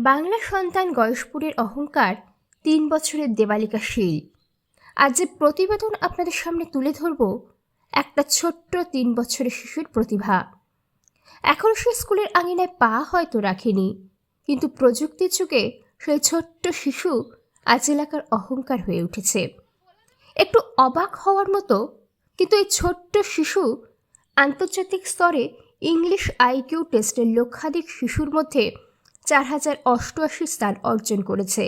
বাংলা সন্তান গয়েশপুরের অহংকার ৩ বছরের দেবালিকা শীল। আজ যে প্রতিবেদন আপনাদের সামনে তুলে ধরব একটা ছোট্ট ৩ বছরের শিশুর প্রতিভা। এখন সে স্কুলের আঙিনায় পা হয়তো রাখেনি, কিন্তু প্রযুক্তির যুগে সেই ছোট্ট শিশু আজ এলাকার অহংকার হয়ে উঠেছে। একটু অবাক হওয়ার মতো, কিন্তু এই ছোট্ট শিশু আন্তর্জাতিক স্তরে ইংলিশ আইকিউ টেস্টের লক্ষাধিক শিশুর মধ্যে ৪,০৮৮ স্থান অর্জন করেছে।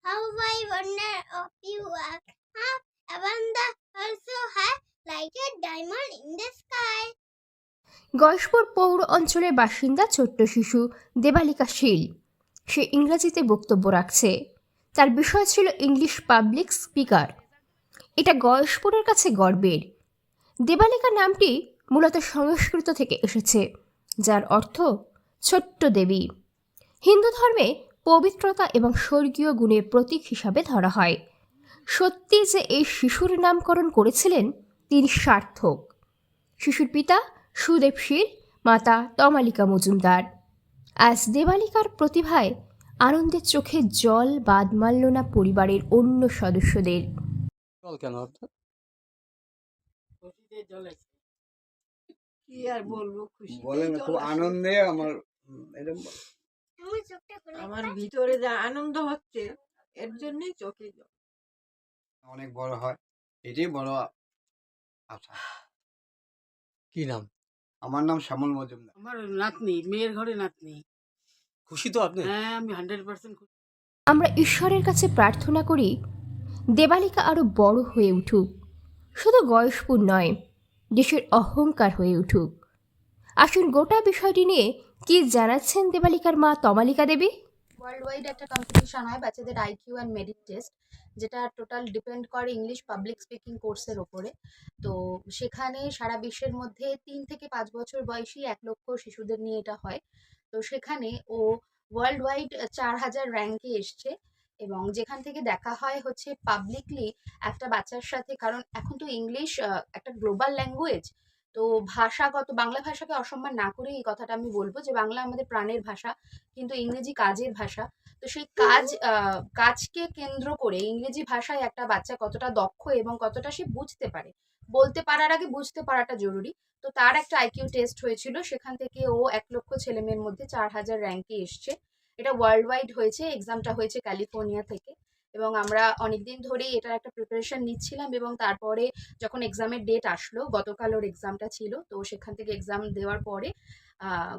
How I wonder of you are half Avanda also has like a diamond in the sky. Gayeshpur পৌর অঞ্চলের বাসিন্দা ছোট্ট শিশু দেবালিকা শীল। সে ইংরেজিতে বক্তব্য রাখছে। তার বিষয় ছিল ইংলিশ পাবলিক স্পিকার। এটা গয়েশপুরের কাছে গর্বের। দেবালিকা নামটি মূলত সংস্কৃত থেকে এসেছে, যার অর্থ ছোট্ট দেবী। হিন্দু ধর্মে পবিত্রতা এবং স্বর্গীয় গুণের প্রতীক হিসাবে ধরা হয়। সত্যি যে এই শিশুর নামকরণ করেছিলেন তিনি সার্থক। শিশুর পিতা সুদেব শীল, মাতা তমালিকা মজুমদার। আজ দেবালিকার প্রতিভায় আনন্দের চোখে জল বাদ মানল না পরিবারের অন্য সদস্যদের। কেন আপনার খুশিতে জ্বলেছে, কি আর বলবো, খুশি বলেন, খুব আনন্দে আমার এরকম আমার চোখটা খুলে আমার ভিতরে যা আনন্দ হচ্ছে এর জন্যই চোখে জল। অনেক বড় হয়, এটাই বড় আশা। কি নাম? আমার নাম শ্যামল মজুমদার। আমার নাতনি, মেয়ের ঘরে নাতনি। খুশি তো আপনি? হ্যাঁ, আমি 100% খুশি। আমরা ঈশ্বরের কাছে প্রার্থনা করি দেবালিকা আরও বড় হয়ে উঠুক, শুধু গয়েশপুর নয়, দেশের অহংকার হয়ে উঠুক। আসুন গোটা বিষয়টি নিয়ে কি জানাচ্ছেন দেবালিকার মা তমালিকা দেবী। ওয়ার্ল্ড ওয়াইড একটা কম্পিটিশন হয় বাচ্চাদের আইকিউ অ্যান্ড মেরিট টেস্ট, যেটা টোটাল ডিপেন্ড করে ইংলিশ পাবলিক স্পিকিং কোর্সের ওপরে। তো সেখানে সারা বিশ্বের মধ্যে ৩ থেকে ৫ বছর বয়সী ১,০০,০০০ শিশুদের নিয়ে এটা হয়। তো সেখানে ও ওয়ার্ল্ড ওয়াইড ৪,০০০ র্যাঙ্কে এসছে, এবং যেখান থেকে দেখা হয় হচ্ছে পাবলিকলি একটা বাচ্চার সাথে, কারণ এখন তো ইংলিশ একটা গ্লোবাল ল্যাঙ্গুয়েজ। তো ভাষাগত বাংলা ভাষাকে অসম্মান না করে এই কথাটা আমি বলবো যে বাংলা আমাদের প্রাণের ভাষা, কিন্তু ইংরেজি কাজের ভাষা। তো সেই কাজকে কেন্দ্র করে ইংরেজি ভাষায় একটা বাচ্চা কতটা দক্ষ এবং কতটা সে বুঝতে পারে, বলতে পারার আগে বুঝতে পারাটা জরুরি। তো তার একটা আইকিউ টেস্ট হয়েছিল, সেখান থেকে ও ১,০০,০০০ ছেলেমেয়ের মধ্যে ৪,০০০ র্যাঙ্কে এসছে। এটা ওয়ার্ল্ড ওয়াইড হয়েছে, এক্সামটা হয়েছে ক্যালিফোর্নিয়া থেকে। এবং আমরা অনেকদিন ধরেই এটার একটা প্রিপারেশন নিচ্ছিলাম, এবং তারপরে যখন এক্সামের ডেট আসলো, গতকাল ওর এক্সামটা ছিল, তো সেখান থেকে এক্সাম দেওয়ার পরে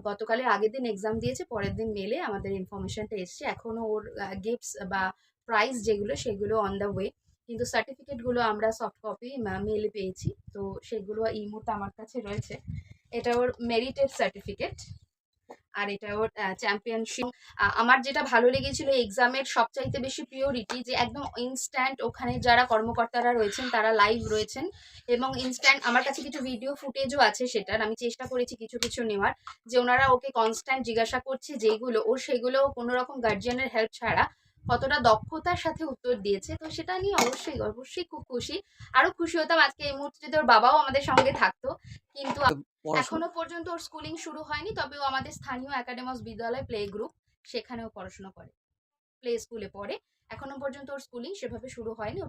গতকালের আগের দিন এক্সাম দিয়েছে, পরের দিন মেলে আমাদের ইনফরমেশনটা এসছে। এখনও ওর গিফটস বা প্রাইজ যেগুলো সেগুলো অন দ্য ওয়ে, কিন্তু সার্টিফিকেটগুলো আমরা সফট কপি মেলে পেয়েছি। তো সেগুলো এই মুহূর্তে আমার কাছে রয়েছে। এটা ওর মেরিটের সার্টিফিকেট, আর এটা ওর চ্যাম্পিয়নশিপ। আমার যেটা ভালো লেগেছিল এক্সামের সবচাইতে বেশি প্রিয়োরিটি, যে একদম ইনস্ট্যান্ট ওখানে যারা কর্মকর্তারা রয়েছেন তারা লাইভ রয়েছেন, এবং ইনস্ট্যান্ট আমার কাছে কিছু ভিডিও ফুটেজও আছে সেটার, আমি চেষ্টা করেছি কিছু কিছু নেওয়ার, যে ওনারা ওকে কনস্ট্যান্ট জিজ্ঞাসা করছে যেগুলো ও সেগুলো কোনো রকম গার্জিয়ানের হেল্প ছাড়া কতটা দক্ষতার সাথে উত্তর দিয়েছে। তো সেটা নিয়ে অবশ্যই অবশ্যই খুব খুশি। আরো খুশি হতাম আজকে এই মুহূর্তে যদি ওর বাবাও আমাদের সঙ্গে থাকতো, কিন্তু এখনো পর্যন্ত ওর স্কুলিং শুরু হয়নি। তবে ও আমাদের স্থানীয় একাডেমস বিদ্যালয় প্লে গ্রুপ, সেখানেও পড়াশোনা করে, প্লে স্কুলে পড়ে। এখনো পর্যন্ত ওর স্কুলিং সেভাবে শুরু হয়নি।